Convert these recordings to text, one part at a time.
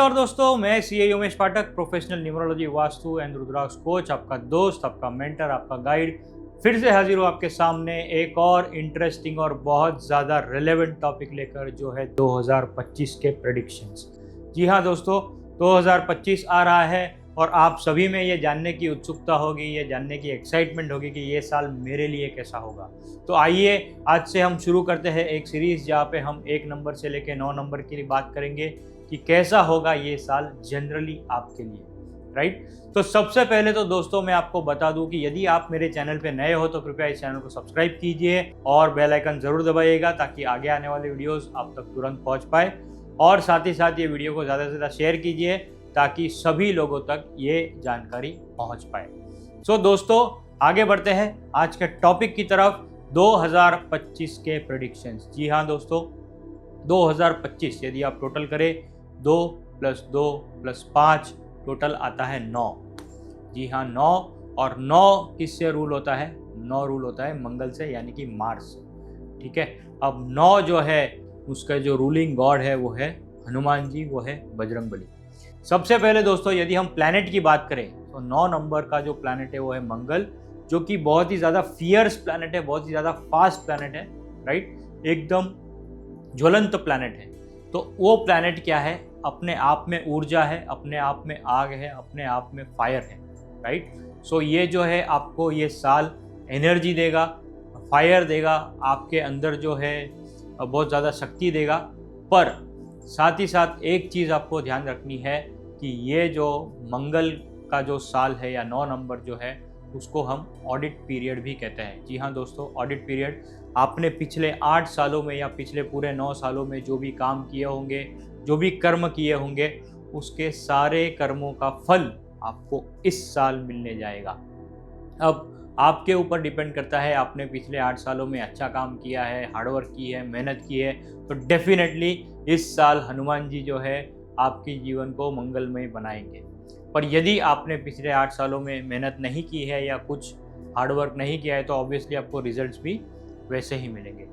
नमस्कार दोस्तों, मैं CA Umesh Pathak, professional numerology, vastu and rudraksha coach, आपका दोस्त, आपका मेंटर, आपका गाइड फिर से हाजिर हूँ आपके सामने एक और इंटरेस्टिंग और बहुत ज़्यादा रिलेवेंट टॉपिक लेकर, जो है 2025 के प्रेडिक्शंस। जी हाँ दोस्तों, 2025 आ रहा है और आप सभी में ये जानने की उत्सुकता होगी, ये जानने की एक्साइटमेंट होगी कि ये साल मेरे लिए कैसा होगा। तो आइए आज से हम शुरू करते हैं एक सीरीज़ जहाँ पे हम 1 नंबर से लेकर 9 नंबर के लिए बात करेंगे कि कैसा होगा ये साल जनरली आपके लिए, राइट। तो सबसे पहले तो दोस्तों मैं आपको बता दूं कि यदि आप मेरे चैनल पे नए हो तो कृपया इस चैनल को सब्सक्राइब कीजिए और बेल आइकन ज़रूर दबाइएगा ताकि आगे आने वाले वीडियोस आप तक तुरंत पहुंच पाए, और साथ ही साथ ये वीडियो को ज़्यादा से ज़्यादा शेयर कीजिए ताकि सभी लोगों तक ये जानकारी पहुँच पाए। सो दोस्तों आगे बढ़ते हैं आज के टॉपिक की तरफ, 2025 के प्रेडिक्शंस। जी हाँ दोस्तों, 2025 यदि आप टोटल करें 2 + 2 + 5 टोटल आता है 9। जी हाँ 9, और 9 किससे रूल होता है? 9 रूल होता है मंगल से, यानी कि मार्स से। ठीक है, अब 9 जो है उसका जो रूलिंग गॉड है वो है हनुमान जी, वो है बजरंगबली। सबसे पहले दोस्तों यदि हम प्लैनेट की बात करें तो 9 नंबर का जो प्लैनेट है वो है मंगल, जो कि बहुत ही ज़्यादा फियर्स प्लैनेट है, बहुत ही ज़्यादा फास्ट प्लैनेट है, राइट, एकदम ज्वलंत प्लैनेट है। तो वो प्लैनेट क्या है? अपने आप में ऊर्जा है, अपने आप में आग है, अपने आप में फायर है, राइट। सो ये जो है आपको ये साल एनर्जी देगा, फायर देगा, आपके अंदर जो है बहुत ज़्यादा शक्ति देगा। पर साथ ही साथ एक चीज़ आपको ध्यान रखनी है कि ये जो मंगल का जो साल है या 9 नंबर जो है उसको हम ऑडिट पीरियड भी कहते हैं। जी हाँ दोस्तों, ऑडिट पीरियड, आपने पिछले 8 सालों में या पिछले पूरे 9 सालों में जो भी काम किए होंगे, जो भी कर्म किए होंगे, उसके सारे कर्मों का फल आपको इस साल मिलने जाएगा। अब आपके ऊपर डिपेंड करता है, आपने पिछले 8 सालों में अच्छा काम किया है, हार्डवर्क की है, मेहनत की है, तो डेफिनेटली इस साल हनुमान जी जो है आपके जीवन को मंगलमय बनाएंगे। पर यदि आपने पिछले 8 सालों में मेहनत नहीं की है या कुछ हार्डवर्क नहीं किया है तो ऑब्वियसली आपको रिजल्ट्स भी वैसे ही मिलेंगे।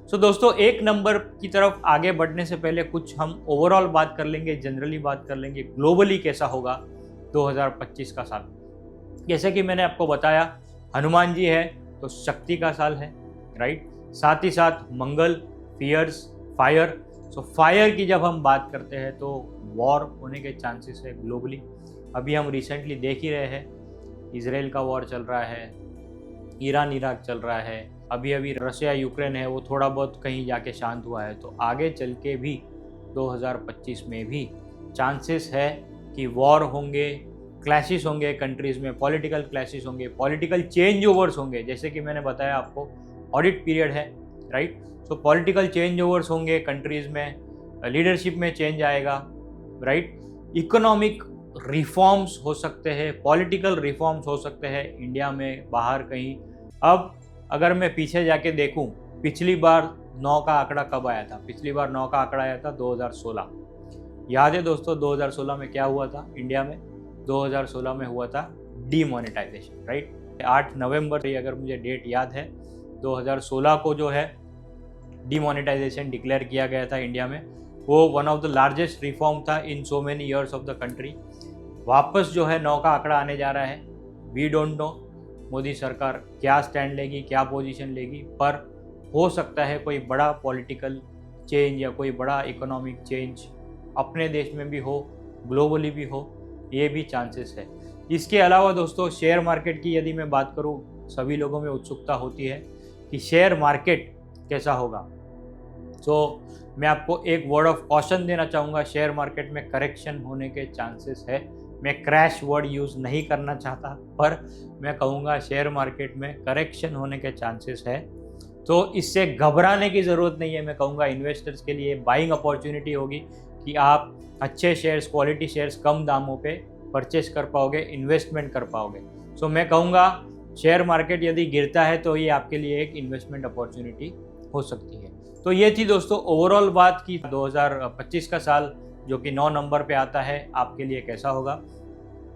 सो दोस्तों 1 नंबर की तरफ आगे बढ़ने से पहले कुछ हम ओवरऑल बात कर लेंगे, जनरली बात कर लेंगे, ग्लोबली कैसा होगा 2025 का साल। जैसे कि मैंने आपको बताया, हनुमान जी है तो शक्ति का साल है, राइट। साथ ही साथ मंगल, फियर्स, फायर। सो फायर की जब हम बात करते हैं तो वॉर होने के चांसेस है ग्लोबली। अभी हम रिसेंटली देख ही रहे हैं, इजराइल का वॉर चल रहा है, ईरान इराक चल रहा है, अभी अभी रशिया यूक्रेन है, वो थोड़ा बहुत कहीं जाके शांत हुआ है। तो आगे चल के भी 2025 में भी चांसेस है कि वॉर होंगे, क्लैशेस होंगे कंट्रीज़ में, पॉलिटिकल क्लैशेस होंगे, पॉलिटिकल चेंज ओवर्स होंगे। जैसे कि मैंने बताया आपको ऑडिट पीरियड है, राइट। सो पॉलिटिकल चेंज ओवर्स होंगे कंट्रीज़ में, लीडरशिप में चेंज आएगा, राइट। इकोनॉमिक रिफॉर्म्स हो सकते हैं, पॉलिटिकल रिफॉर्म्स हो सकते हैं इंडिया में, बाहर कहीं। अब अगर मैं पीछे जाके देखूं, पिछली बार 9 का आंकड़ा कब आया था? पिछली बार 9 का आंकड़ा आया था 2016। याद है दोस्तों 2016 में क्या हुआ था इंडिया में? 2016 में हुआ था डीमोनेटाइजेशन, राइट। 8 नवंबर, अगर मुझे डेट याद है, 2016 को जो है डीमोनेटाइजेशन डिक्लेयर किया गया था इंडिया में। वो one of the largest reform था in so many years of the country. वापस जो है 9 का आंकड़ा आने जा रहा है। वी डोंट नो मोदी सरकार क्या स्टैंड लेगी, क्या पोजीशन लेगी, पर हो सकता है कोई बड़ा पॉलिटिकल चेंज या कोई बड़ा इकोनॉमिक चेंज अपने देश में भी हो, ग्लोबली भी हो, ये भी चांसेस है। इसके अलावा दोस्तों शेयर मार्केट की यदि मैं बात करूँ, सभी लोगों में उत्सुकता होती है कि शेयर मार्केट कैसा होगा। तो मैं आपको एक वर्ड ऑफ कॉशन देना चाहूँगा, शेयर मार्केट में करेक्शन होने के चांसेस है। मैं क्रैश वर्ड यूज़ नहीं करना चाहता, पर मैं कहूँगा शेयर मार्केट में करेक्शन होने के चांसेस है। तो इससे घबराने की ज़रूरत नहीं है। मैं कहूँगा इन्वेस्टर्स के लिए बाइंग अपॉर्चुनिटी होगी कि आप अच्छे शेयर्स, क्वालिटी शेयर्स कम दामों पे परचेस कर पाओगे, इन्वेस्टमेंट कर पाओगे। सो मैं कहूँगा शेयर मार्केट यदि गिरता है तो ये आपके लिए एक इन्वेस्टमेंट अपॉर्चुनिटी हो सकती है। तो ये थी दोस्तों ओवरऑल बात की 2025 का साल जो कि 9 नंबर पे आता है आपके लिए कैसा होगा।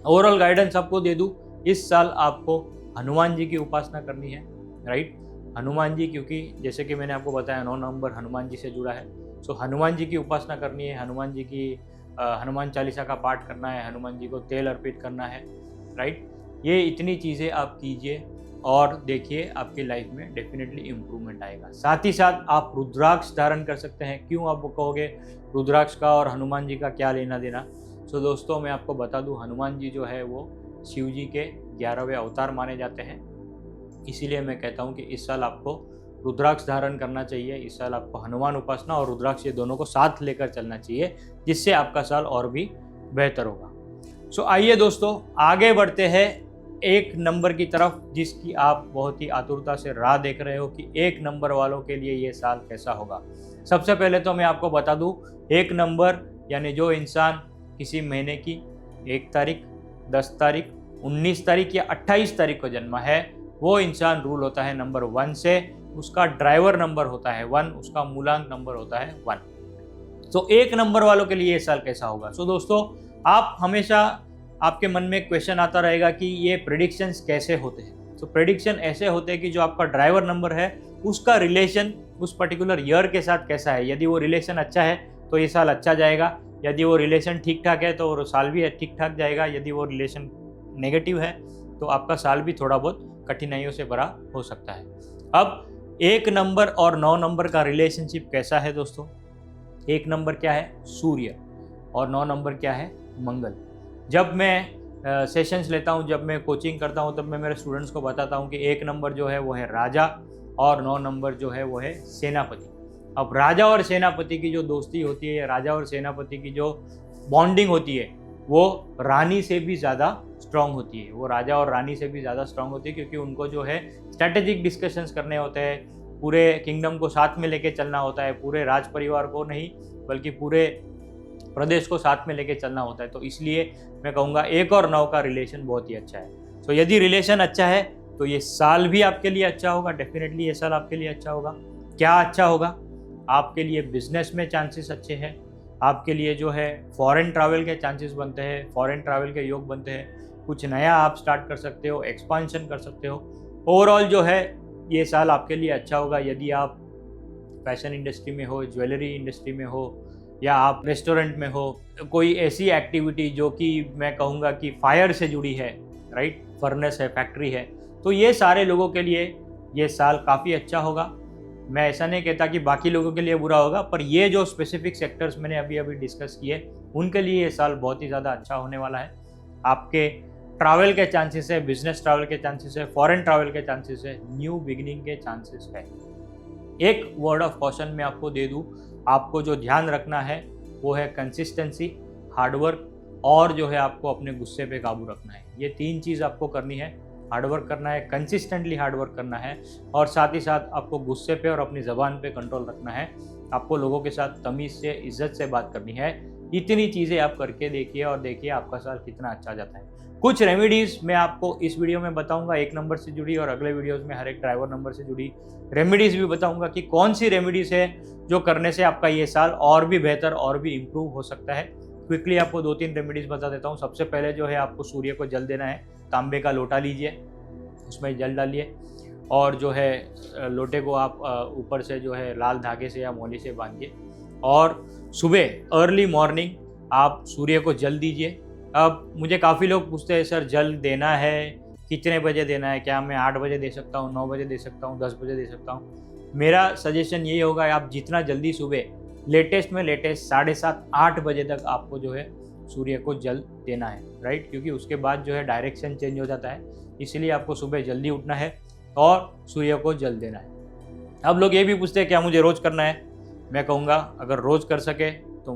ओवरऑल गाइडेंस आपको दे दूँ, इस साल आपको हनुमान जी की उपासना करनी है, राइट। हनुमान जी, क्योंकि जैसे कि मैंने आपको बताया 9 नंबर हनुमान जी से जुड़ा है। सो हनुमान जी की उपासना करनी है, हनुमान जी की हनुमान चालीसा का पाठ करना है, हनुमान जी को तेल अर्पित करना है, राइट। ये इतनी चीज़ें आप कीजिए और देखिए आपकी लाइफ में डेफिनेटली इम्प्रूवमेंट आएगा। साथ ही साथ आप रुद्राक्ष धारण कर सकते हैं। क्यों आप कहोगे रुद्राक्ष का और हनुमान जी का क्या लेना देना? सो दोस्तों मैं आपको बता दूं, हनुमान जी जो है वो शिव जी के 11वें अवतार माने जाते हैं। इसीलिए मैं कहता हूं कि इस साल आपको रुद्राक्ष धारण करना चाहिए। इस साल आपको हनुमान उपासना और रुद्राक्ष ये दोनों को साथ लेकर चलना चाहिए, जिससे आपका साल और भी बेहतर होगा। सो आइए दोस्तों आगे बढ़ते हैं एक नंबर की तरफ, जिसकी आप बहुत ही आतुरता से राह देख रहे हो कि एक नंबर वालों के लिए ये साल कैसा होगा। सबसे पहले तो मैं आपको बता दूं, एक नंबर यानी जो इंसान किसी महीने की 1 तारीख, 10 तारीख, 19 तारीख या 28 तारीख को जन्मा है, वो इंसान रूल होता है नंबर 1 से। उसका ड्राइवर नंबर होता है 1, उसका मूलांक नंबर होता है 1। तो एक नंबर वालों के लिए ये साल कैसा होगा? सो दोस्तों आप हमेशा आपके मन में क्वेश्चन आता रहेगा कि ये प्रेडिक्शंस कैसे होते हैं। तो प्रेडिक्शन ऐसे होते हैं कि जो आपका ड्राइवर नंबर है उसका रिलेशन उस पर्टिकुलर ईयर के साथ कैसा है। यदि वो रिलेशन अच्छा है तो ये साल अच्छा जाएगा, यदि वो रिलेशन ठीक ठाक है तो वो साल भी ठीक ठाक जाएगा, यदि वो रिलेशन नेगेटिव है तो आपका साल भी थोड़ा बहुत कठिनाइयों से भरा हो सकता है। अब 1 नंबर और 9 नंबर का रिलेशनशिप कैसा है दोस्तों? 1 नंबर क्या है? सूर्य, और 9 नंबर क्या है? मंगल। जब मैं सेशंस लेता हूं, जब मैं कोचिंग करता हूं, तब मैं मेरे स्टूडेंट्स को बताता हूं कि 1 नंबर जो है वो है राजा और 9 नंबर जो है वो है सेनापति। अब राजा और सेनापति की जो दोस्ती होती है, या राजा और सेनापति की जो बॉन्डिंग होती है, वो रानी से भी ज़्यादा स्ट्रांग होती है। वो राजा और रानी से भी ज़्यादा स्ट्रांग होती है, क्योंकि उनको जो है स्ट्रैटेजिक डिस्कशंस करने होते हैं, पूरे किंगडम को साथ में लेके चलना होता है, पूरे राज परिवार को नहीं बल्कि पूरे प्रदेश को साथ में लेके चलना होता है। तो इसलिए मैं कहूँगा 1 और 9 का रिलेशन बहुत ही अच्छा है। तो यदि रिलेशन अच्छा है तो ये साल भी आपके लिए अच्छा होगा, डेफिनेटली ये साल आपके लिए अच्छा होगा। क्या अच्छा होगा? आपके लिए बिजनेस में चांसेस अच्छे हैं, आपके लिए जो है फॉरेन ट्रैवल के चांसेस बनते हैं, फॉरेन ट्रैवल के योग बनते हैं, कुछ नया आप स्टार्ट कर सकते हो, एक्सपांशन कर सकते हो। ओवरऑल जो है ये साल आपके लिए अच्छा होगा। यदि आप फैशन इंडस्ट्री में हो, ज्वेलरी इंडस्ट्री में हो, या आप रेस्टोरेंट में हो, कोई ऐसी एक्टिविटी जो कि मैं कहूँगा कि फायर से जुड़ी है, राइट, फर्नेस है, फैक्ट्री है, तो ये सारे लोगों के लिए ये साल काफ़ी अच्छा होगा। मैं ऐसा नहीं कहता कि बाकी लोगों के लिए बुरा होगा, पर ये जो स्पेसिफिक सेक्टर्स मैंने अभी डिस्कस किए उनके लिए ये साल बहुत ही ज़्यादा अच्छा होने वाला है। आपके ट्रैवल के चांसेस है, बिजनेस ट्रैवल के चांसेस है, फॉरेन ट्रैवल के चांसेस है, न्यू बिगिनिंग के चांसेस है। एक वर्ड ऑफ कॉशन मैं आपको दे दूं, आपको जो ध्यान रखना है वो है कंसिस्टेंसी, हार्डवर्क, और जो है आपको अपने गुस्से पे काबू रखना है। ये 3 चीज़ आपको करनी है। हार्डवर्क करना है, कंसिस्टेंटली हार्डवर्क करना है, और साथ ही साथ आपको गुस्से पे और अपनी ज़बान पे कंट्रोल रखना है। आपको लोगों के साथ तमीज़ से, इज्जत से बात करनी है। इतनी चीज़ें आप करके देखिए और देखिए आपका साल कितना अच्छा जाता है। कुछ रेमेडीज़ मैं आपको इस वीडियो में बताऊंगा 1 नंबर से जुड़ी, और अगले वीडियोज़ में हर एक ड्राइवर नंबर से जुड़ी रेमेडीज़ भी बताऊंगा कि कौन सी रेमेडीज़ है जो करने से आपका ये साल और भी बेहतर और भी इम्प्रूव हो सकता है। क्विकली आपको 2-3 रेमेडीज़ बता देता हूँ। सबसे पहले जो है आपको सूर्य को जल देना है। तांबे का लोटा लीजिए, उसमें जल डालिए, और जो है लोटे को आप ऊपर से जो है लाल धागे से या मोली से बांधिए, और सुबह अर्ली मॉर्निंग आप सूर्य को जल दीजिए। अब मुझे काफ़ी लोग पूछते हैं सर जल देना है कितने बजे देना है, क्या मैं 8 बजे दे सकता हूँ, 9 बजे दे सकता हूँ, 10 बजे दे सकता हूँ? मेरा सजेशन यही होगा, आप जितना जल्दी सुबह लेटेस्ट में लेटेस्ट 7:30-8 बजे तक आपको जो है सूर्य को जल देना है, राइट, क्योंकि उसके बाद जो है डायरेक्शन चेंज हो जाता है। इसलिए आपको सुबह जल्दी उठना है और सूर्य को जल देना है। अब लोग ये भी पूछते हैं क्या मुझे रोज़ करना है? मैं कहूँगा अगर रोज़ कर सके तो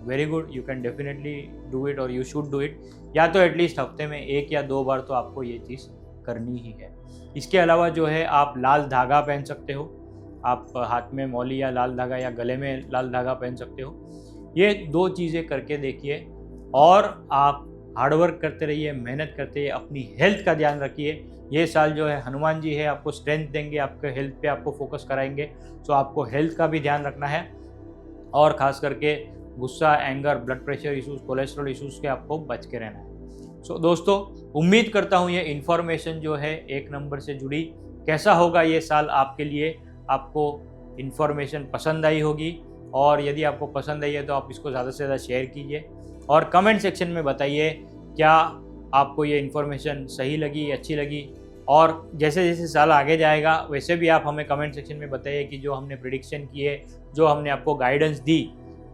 very good, you can definitely do it और यू शुड डू इट। या तो एटलीस्ट हफ्ते में 1 या 2 बार तो आपको ये चीज़ करनी ही है। इसके अलावा जो है आप लाल धागा पहन सकते हो, आप हाथ में मौली या लाल धागा या गले में लाल धागा पहन सकते हो। ये 2 चीज़ें करके देखिए और आप हार्डवर्क करते रहिए, मेहनत करते रहिए, अपनी हेल्थ का ध्यान रखिए। ये साल जो है हनुमान जी है आपको स्ट्रेंथ देंगे, आपके हेल्थ पे आपको फोकस कराएंगे। सो आपको हेल्थ का भी ध्यान रखना है, और ख़ास करके गुस्सा, anger, blood pressure issues, cholesterol issues के आपको बच के रहना है। सो दोस्तों उम्मीद करता हूँ ये इन्फॉर्मेशन जो है 1 नंबर से जुड़ी कैसा होगा ये साल आपके लिए, आपको इन्फॉर्मेशन पसंद आई होगी और यदि आपको पसंद आई है तो आप इसको ज़्यादा से ज़्यादा शेयर कीजिए और कमेंट सेक्शन में बताइए क्या आपको ये इन्फॉर्मेशन सही लगी, अच्छी लगी। और जैसे जैसे साल आगे जाएगा वैसे भी आप हमें कमेंट सेक्शन में बताइए कि जो हमने प्रिडिक्शन किए, जो हमने आपको गाइडेंस दी,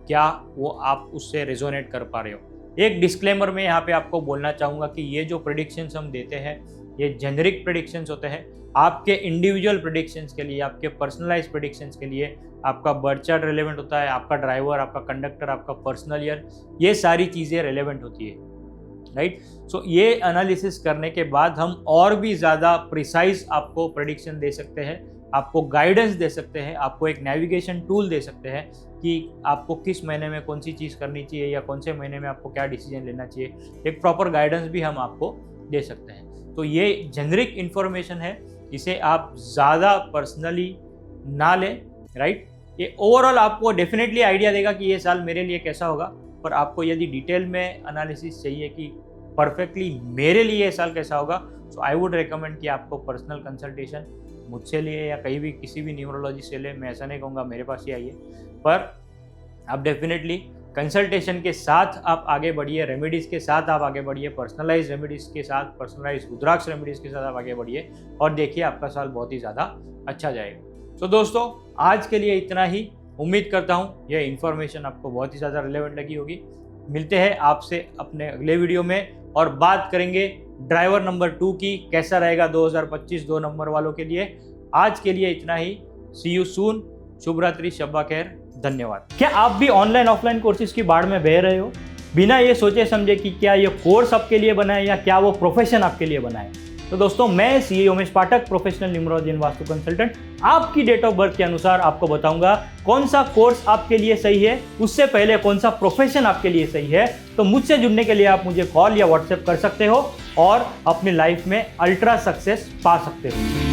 क्या वो आप उससे रेजोनेट कर पा रहे हो। एक डिस्क्लेमर में यहाँ पे आपको बोलना चाहूँगा कि ये जो प्रेडिक्शंस हम देते हैं ये जेनरिक प्रेडिक्शंस होते हैं। आपके इंडिविजुअल प्रेडिक्शंस के लिए, आपके पर्सनलाइज प्रेडिक्शंस के लिए आपका बर्थ चार्ट रेलेवेंट होता है, आपका ड्राइवर, आपका कंडक्टर, आपका पर्सनल ईयर, ये सारी चीज़ें रेलेवेंट होती है, राइट। सो ये एनालिसिस करने के बाद हम और भी ज़्यादा प्रिसाइज आपको प्रेडिक्शन दे सकते हैं, आपको गाइडेंस दे सकते हैं, आपको एक नेविगेशन टूल दे सकते हैं कि आपको किस महीने में कौन सी चीज़ करनी चाहिए या कौन से महीने में आपको क्या डिसीजन लेना चाहिए। एक प्रॉपर गाइडेंस भी हम आपको दे सकते हैं। तो ये जेनरिक इन्फॉर्मेशन है, इसे आप ज़्यादा पर्सनली ना लें, राइट। ये ओवरऑल आपको डेफिनेटली आइडिया देगा कि ये साल मेरे लिए कैसा होगा, पर आपको यदि डिटेल में एनालिसिस चाहिए कि परफेक्टली मेरे लिए ये साल कैसा होगा, सो आई वुड रिकमेंड कि आपको पर्सनल कंसल्टेशन मुझसे लिए या कहीं भी किसी भी न्यूमरोलॉजी से ले। मैं ऐसा नहीं कहूँगा मेरे पास ही आइए, पर आप डेफिनेटली कंसल्टेशन के साथ आप आगे बढ़िए, रेमेडीज़ के साथ आप आगे बढ़िए, पर्सनलाइज रेमेडीज़ के साथ, पर्सनलाइज रुद्राक्ष रेमेडीज़ के साथ आप आगे बढ़िए और देखिए आपका साल बहुत ही ज़्यादा अच्छा जाएगा। तो दोस्तों आज के लिए इतना ही। उम्मीद करता हूँ यह इन्फॉर्मेशन आपको बहुत ही ज़्यादा रिलेवेंट लगी होगी। मिलते हैं आपसे अपने अगले वीडियो में और बात करेंगे ड्राइवर नंबर 2 की, कैसा रहेगा 2025 2 नंबर वालों के लिए। आज के लिए इतना ही। सी यू सून। शुभ रात्रि, शब्बा खैर, धन्यवाद। क्या आप भी ऑनलाइन ऑफलाइन कोर्सेज की बाढ़ में बह रहे हो, बिना ये सोचे समझे कि क्या ये कोर्स आपके लिए बना है या क्या वो प्रोफेशन आपके लिए बना है? तो दोस्तों मैं CA Umesh Pathak, professional numerology and vastu consultant, आपकी डेट ऑफ बर्थ के अनुसार आपको बताऊंगा कौन सा कोर्स आपके लिए सही है, उससे पहले कौन सा प्रोफेशन आपके लिए सही है। तो मुझसे जुड़ने के लिए आप मुझे कॉल या व्हाट्सएप कर सकते हो और अपनी लाइफ में अल्ट्रा सक्सेस पा सकते हो।